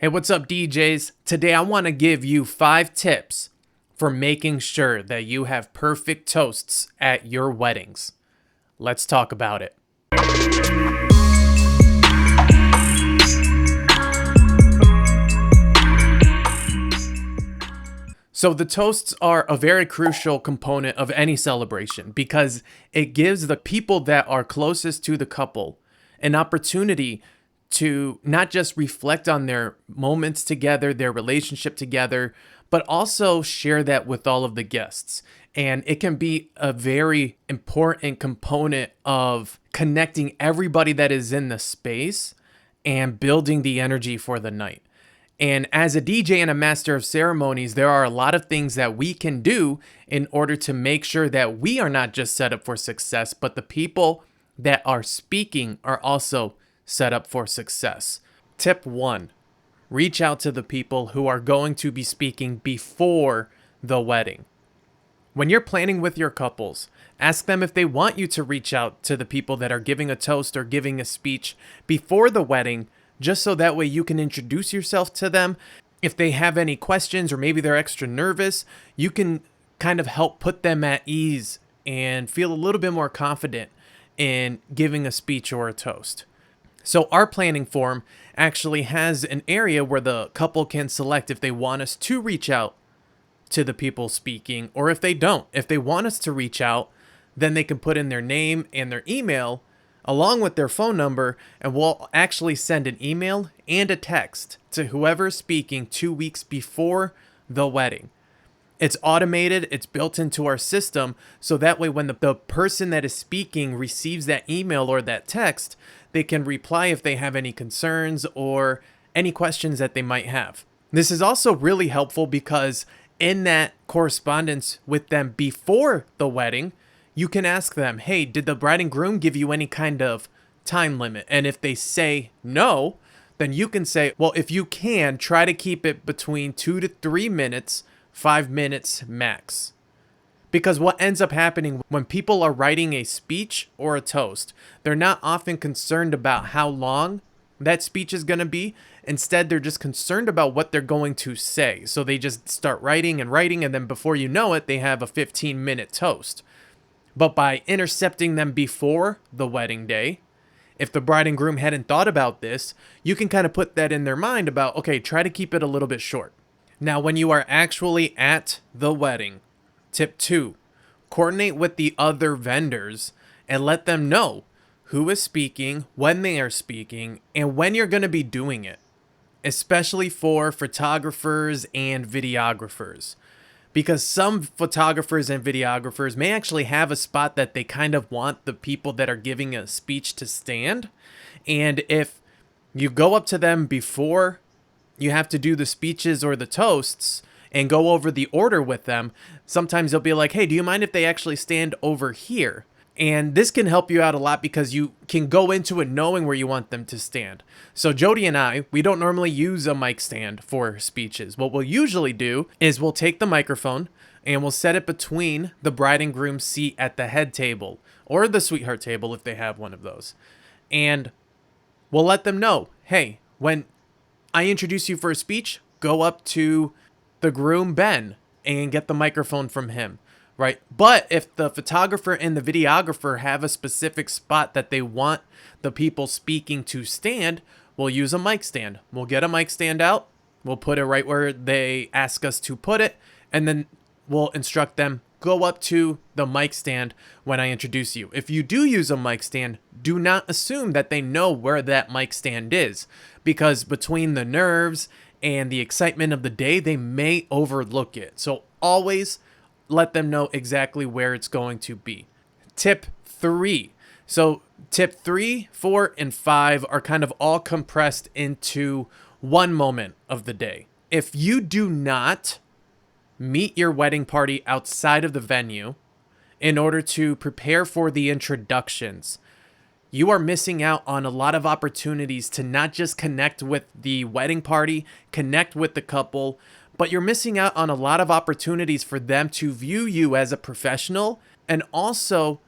Hey, what's up, DJs? Today I want to give you 5 tips for making sure that you have perfect toasts at your weddings. Let's talk about it. So the toasts are a very crucial component of any celebration because it gives the people that are closest to the couple an opportunity to not just reflect on their moments together, their relationship together, but also share that with all of the guests. And it can be a very important component of connecting everybody that is in the space and building the energy for the night. And as a DJ and a master of ceremonies, there are a lot of things that we can do in order to make sure that we are not just set up for success, but the people that are speaking are also set up for success. Tip 1, reach out to the people who are going to be speaking before the wedding. When you're planning with your couples, ask them if they want you to reach out to the people that are giving a toast or giving a speech before the wedding, just so that way you can introduce yourself to them. If they have any questions or maybe they're extra nervous, you can kind of help put them at ease and feel a little bit more confident in giving a speech or a toast. So our planning form actually has an area where the couple can select if they want us to reach out to the people speaking, or if they don't. If they want us to reach out, then they can put in their name and their email along with their phone number, and we'll actually send an email and a text to whoever's speaking 2 weeks before the wedding. It's automated, it's built into our system, so that way when the person that is speaking receives that email or that text, they can reply if they have any concerns or any questions that they might have. This is also really helpful because in that correspondence with them before the wedding, you can ask them, hey, did the bride and groom give you any kind of time limit? And if they say no, then you can say, well, if you can, try to keep it between 2 to 3 minutes, 5 minutes max. Because what ends up happening when people are writing a speech or a toast, they're not often concerned about how long that speech is going to be. Instead, they're just concerned about what they're going to say. So they just start writing, and then before you know it, they have a 15-minute toast. But by intercepting them before the wedding day, if the bride and groom hadn't thought about this, you can kind of put that in their mind about, okay, try to keep it a little bit short. Now, when you are actually at the wedding, tip 2, coordinate with the other vendors and let them know who is speaking, when they are speaking, and when you're going to be doing it, especially for photographers and videographers. Because some photographers and videographers may actually have a spot that they kind of want the people that are giving a speech to stand. And if you go up to them before you have to do the speeches or the toasts and go over the order with them, sometimes they'll be like, hey, do you mind if they actually stand over here? And this can help you out a lot because you can go into it knowing where you want them to stand. So Jody and I, we don't normally use a mic stand for speeches. What we'll usually do is we'll take the microphone and we'll set it between the bride and groom's seat at the head table or the sweetheart table if they have one of those. And we'll let them know, hey, when I introduce you for a speech, go up to the groom, Ben, and get the microphone from him. Right. But if the photographer and the videographer have a specific spot that they want the people speaking to stand, we'll use a mic stand. We'll get a mic stand out. We'll put it right where they ask us to put it. And then we'll instruct them, go up to the mic stand when I introduce you. If you do use a mic stand, do not assume that they know where that mic stand is, because between the nerves and the excitement of the day, they may overlook it. So always let them know exactly where it's going to be. Tip 3. So tip 3, 4, and 5 are kind of all compressed into one moment of the day. If you do not meet your wedding party outside of the venue in order to prepare for the introductions, you are missing out on a lot of opportunities to not just connect with the wedding party, connect with the couple, but you're missing out on a lot of opportunities for them to view you as a professional, and also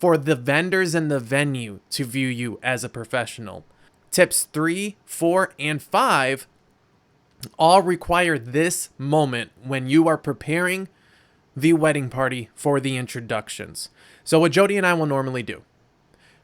for the vendors and the venue to view you as a professional. Tips 3, 4, and 5 all require this moment when you are preparing the wedding party for the introductions. So what Jody and I will normally do,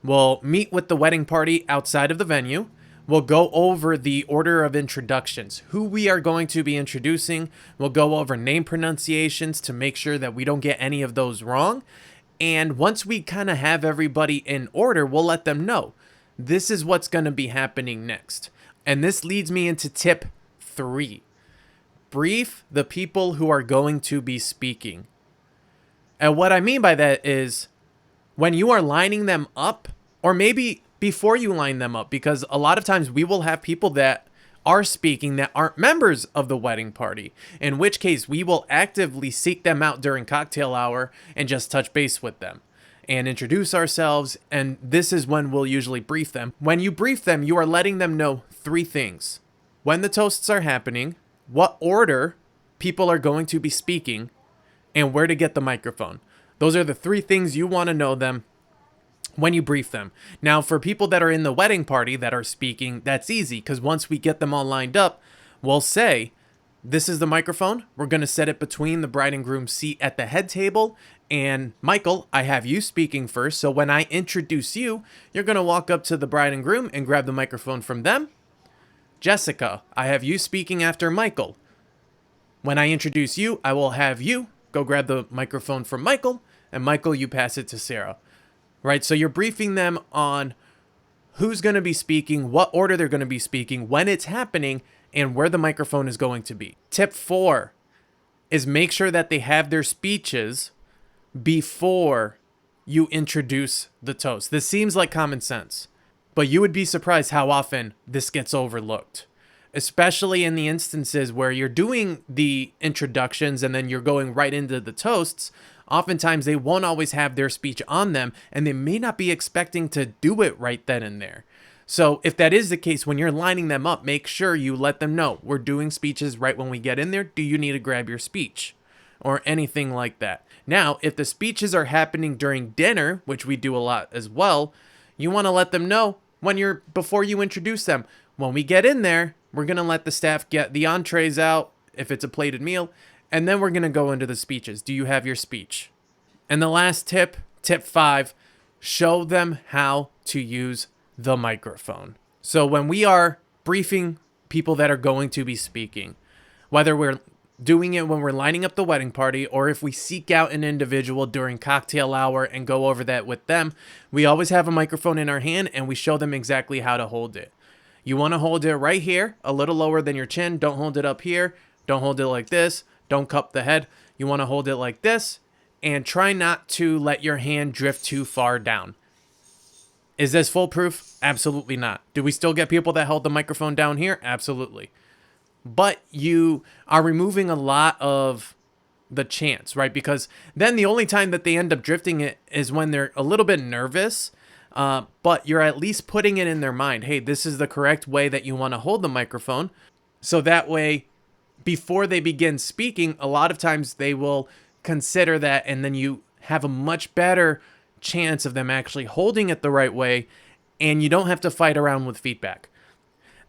we'll meet with the wedding party outside of the venue. We'll go over the order of introductions, who we are going to be introducing. We'll go over name pronunciations to make sure that we don't get any of those wrong. And once we kind of have everybody in order, we'll let them know this is what's going to be happening next. And this leads me into tip 3. Brief the people who are going to be speaking. And what I mean by that is when you are lining them up, or maybe before you line them up, because a lot of times we will have people that are speaking that aren't members of the wedding party, in which case we will actively seek them out during cocktail hour and just touch base with them and introduce ourselves. And this is when we'll usually brief them. When you brief them, you are letting them know 3 things: when the toasts are happening, what order people are going to be speaking, and where to get the microphone. Those are the 3 things you want to know them when you brief them. Now, for people that are in the wedding party that are speaking, that's easy, because once we get them all lined up, we'll say, this is the microphone. We're going to set it between the bride and groom's seat at the head table. And Michael, I have you speaking first. So when I introduce you, you're going to walk up to the bride and groom and grab the microphone from them. Jessica, I have you speaking after Michael. When I introduce you, I will have you go grab the microphone from Michael. And Michael, you pass it to Sarah. Right? So you're briefing them on who's going to be speaking, what order they're going to be speaking, when it's happening, and where the microphone is going to be. Tip 4 is make sure that they have their speeches before you introduce the toast. This seems like common sense, but you would be surprised how often this gets overlooked, especially in the instances where you're doing the introductions and then you're going right into the toasts. Oftentimes they won't always have their speech on them, and they may not be expecting to do it right then and there. So if that is the case, when you're lining them up, make sure you let them know we're doing speeches right when we get in there. Do you need to grab your speech or anything like that? Now, if the speeches are happening during dinner, which we do a lot as well, you want to let them know before you introduce them. When we get in there, we're going to let the staff get the entrees out if it's a plated meal, and then we're going to go into the speeches. Do you have your speech? And the last tip, tip 5, show them how to use the microphone. So when we are briefing people that are going to be speaking, whether we're doing it when we're lining up the wedding party or if we seek out an individual during cocktail hour and go over that with them, we always have a microphone in our hand and we show them exactly how to hold it. You want to hold it right here, a little lower than your chin. Don't hold it up here. Don't hold it like this. Don't cup the head. You want to hold it like this, and try not to let your hand drift too far down. Is this foolproof? Absolutely not. Do we still get people that hold the microphone down here? Absolutely. But you are removing a lot of the chance, right? Because then the only time that they end up drifting it is when they're a little bit nervous, but you're at least putting it in their mind. Hey, this is the correct way that you want to hold the microphone. So that way, before they begin speaking, a lot of times they will consider that, and then you have a much better chance of them actually holding it the right way, and you don't have to fight around with feedback.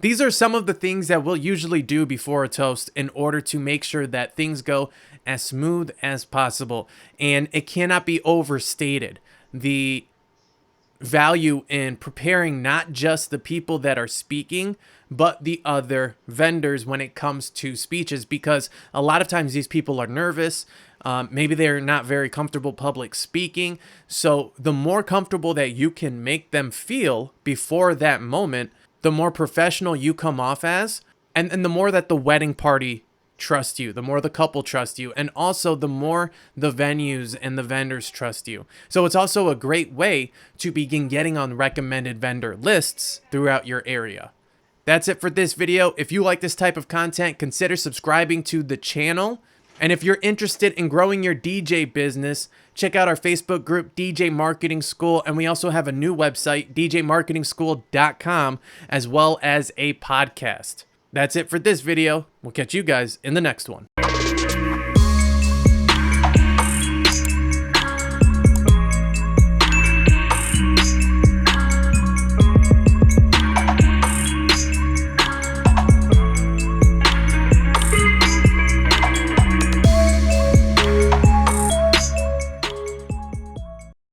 These are some of the things that we'll usually do before a toast in order to make sure that things go as smooth as possible. And it cannot be overstated, the value in preparing not just the people that are speaking, but the other vendors when it comes to speeches, because a lot of times these people are nervous. Maybe they're not very comfortable public speaking. So the more comfortable that you can make them feel before that moment, the more professional you come off as, and the more that the wedding party trust you, the more the couple trust you, and also the more the venues and the vendors trust you. So it's also a great way to begin getting on recommended vendor lists throughout your area. That's it for this video. If you like this type of content, consider subscribing to the channel. And if you're interested in growing your DJ business, check out our Facebook group, DJ Marketing School. And we also have a new website, djmarketingschool.com, as well as a podcast. That's it for this video. We'll catch you guys in the next one.